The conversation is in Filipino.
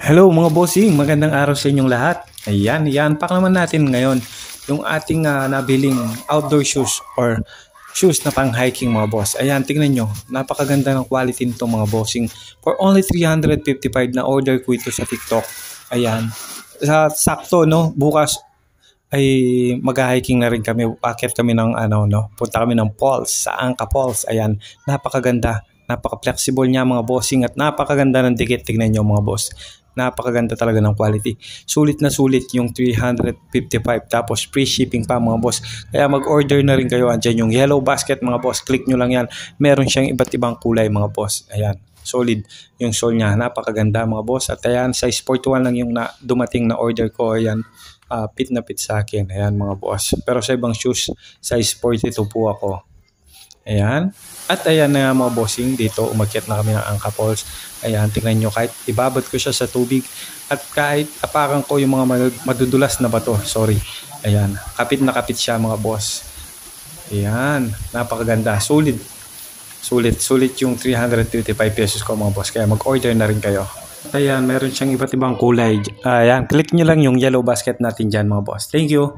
Hello mga bossing, magandang araw sa inyong lahat. Ayan, i-unpack naman natin ngayon yung ating nabiling outdoor shoes or shoes na pang hiking mga boss. Ayan, tingnan nyo, napakaganda ng quality nito mga bossing. For only 355 na order ko ito sa TikTok. Ayan, sakto no, bukas ay mag-hiking na rin kami. Akit kami ng punta kami ng falls, sa Angka Falls. Ayan, napakaganda. Napaka-flexible niya mga bossing at napakaganda ng dikit. Tignan nyo mga boss. Napakaganda talaga ng quality. Sulit na sulit yung 355 tapos free shipping pa mga boss. Kaya mag-order na rin kayo. Andyan yung yellow basket mga boss. Click nyo lang yan. Meron siyang iba't ibang kulay mga boss. Ayan. Solid yung sole niya. Napakaganda mga boss. At ayan, size 41 lang yung dumating na order ko. Ayan. Fit na fit sa akin. Ayan mga boss. Pero sa ibang shoes, size 42 po ako. Ayan. At ayan na mga bossing, dito umakyat na kami ng Angka Falls. Ayan, tingnan nyo, kahit ibabad ko siya sa tubig at kahit apakan ko yung mga madudulas na bato, sorry. Ayan, kapit na kapit siya mga boss. Ayan, napakaganda, sulit. Sulit yung 355 pesos ko mga boss, kaya mag-order na rin kayo. Ayan, meron siyang iba't ibang kulay. Ayan, click nyo lang yung yellow basket natin dyan mga boss. Thank you.